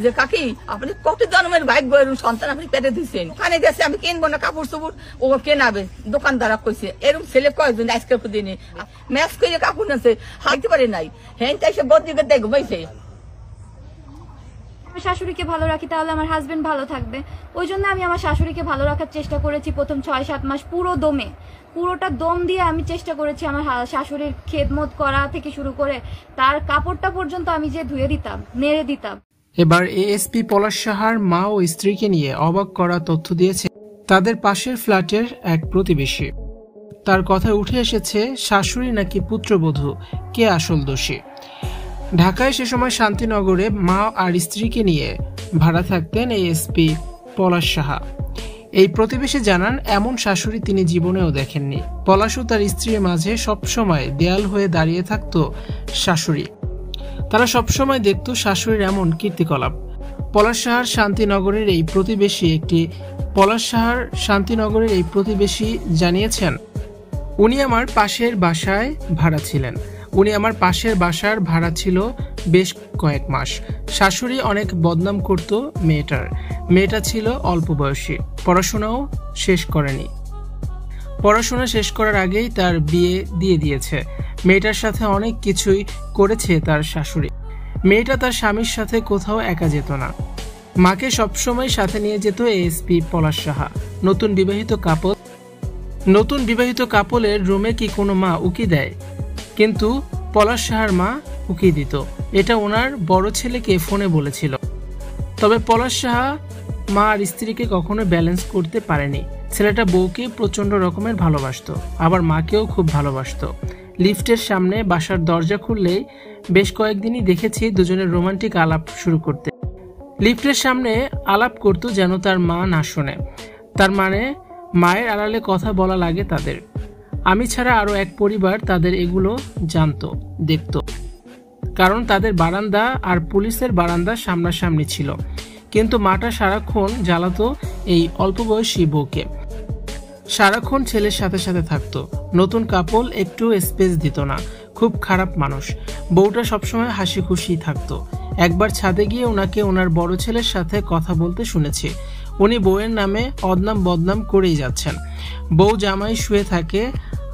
যে কাকি আপনি কত জন্মের ভাগ্য সন্তান আপনি পেটে দিচ্ছেন, ওখানে গেছে আমি কিনবো না কাপড় চোপড়, ও কেনাবে দোকানদারা কইছে। এরকম ছেলে কয়েকজন আজকে দিনে ম্যাচ করে কাপড় নেছে হাইতে পারে নাই, হ্যাঁ তাই সে বদিকে দেয় ঘুমাইছে। শাশুড়িকে ভালো রাখি তাহলে আমার হাজবেন্ড ভালো থাকবে, ওই জন্য আমি আমার শাশুড়িকে ভালো রাখার চেষ্টা করেছি। প্রথম 6-7 মাস পুরোটা দম দিয়ে আমি চেষ্টা করেছি আমার শাশুড়ির খেদমত করা থেকে শুরু করে তার কাপড়টা পর্যন্ত আমি যে ধুয়ে দিতাম, নেড়ে দিতাম। এবার এএসপি পলাশ সাহার মা ও স্ত্রীকে নিয়ে অবাক করা তথ্য দিয়েছে তাদের পাশের ফ্ল্যাটের এক প্রতিবেশী। তার কথায় উঠে এসেছে শাশুড়ি নাকি পুত্রবধূ, কে আসল দোষী। ঢাকায় সে সময় শান্তিনগরে মা আর স্ত্রীকে নিয়ে ভাড়া থাকতেন এএসপি পলাশ সাহা। এই প্রতিবেশী জানান এমন শাশুড়ি তিনি জীবনেও দেখেননি। পলাশ ও তার স্ত্রীর মাঝে সবসময় দেয়াল হয়ে দাঁড়িয়ে থাকত শাশুড়ি। তারা সবসময় দেখত শাশুড়ির এমন কীর্তিকলাপ। পলাশ সাহার শান্তিনগরের এই প্রতিবেশী জানিয়েছেন, উনি আমার পাশের বাসার ভাড়া ছিল বেশ কয়েক মাস। শাশুড়ি অনেক বদনাম করত মেয়েটা ছিল অল্প বয়সী, পড়াশোনা শেষ করার আগেই তার বিয়ে দিয়ে দিয়েছে। মেয়েটার সাথে অনেক কিছুই করেছে তার শাশুড়ি। মেয়েটা তার স্বামীর সাথে কোথাও একা যেত না, মাকে সবসময় সাথে নিয়ে যেত এএসপি পলাশ সাহা। নতুন বিবাহিত কাপলের রুমে কি কোনো মা উকি দেয়? কিন্তু পলাশ সাহার মা উকি দিত, এটা ওনার বড় ছেলেকে ফোনে বলেছিল। তবে পলাশ সাহা মা আর স্ত্রীকে কখনো ব্যালেন্স করতে পারেনি। ছেলেটা বউকে প্রচন্ড রকমের ভালোবাসতো, আবার মাকেও খুব ভালোবাসতো। লিফটের সামনে বাসার দরজা খুললেই বেশ কয়েকদিনই দেখেছি দুজনের রোমান্টিক আলাপ শুরু করতে। লিফটের সামনে আলাপ করতো যেন তার মা না শোনে, তার মানে মায়ের আড়ালে কথা বলা লাগে তাদের। আমি ছাড়া আরো এক পরিবার তাদের এগুলো জানতো, দেখত, কারণ তাদের বারান্দা আর পুলিশের বারান্দা সামনাসামনি ছিল। কিন্তু মাটা সারাক্ষণ জ্বালাতো এই অল্প বয়সী বউকে, সারাক্ষণ ছেলের সাথে সাথে থাকতো। নতুন কাপল একটু স্পেস দিত না, খুব খারাপ মানুষ। বউটা সবসময় হাসি খুশি থাকতো। একবার ছাদে গিয়ে ওনাকে ওনার বড় ছেলের সাথে কথা বলতে শুনেছি। উনি বউয়ের নামে অদনাম বদনাম করেই যাচ্ছেন, বউ জামাই শুয়ে থাকে,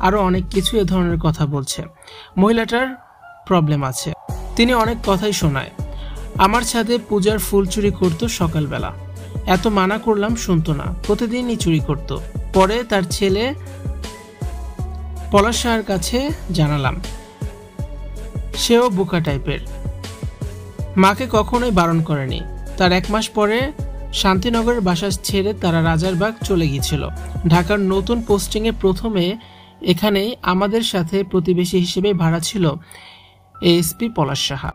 আরো অনেক কিছু এ ধরনের কথা বলছে। মহিলাটার প্রবলেম আছে, তিনি অনেক কথাই শোনায়। আমার ছাদে পূজার ফুল চুরি করতো সকালবেলা, এত মানা করলাম শুনতো না, প্রতিদিনই চুরি করত। পরে তার ছেলে পলাশ সাহার কাছে জানালাম, সেও বোকা টাইপের, মাকে কখনোই বারণ করেনি। তার 1 মাস পরে শান্তিনগরের বাসা ছেড়ে তারা রাজারবাগ চলে গিয়েছিল। ঢাকার নতুন পোস্টিংয়ে প্রথমে এখানেই আমাদের সাথে প্রতিবেশী হিসেবে ভাড়া ছিল এএসপি পলাশ সাহা।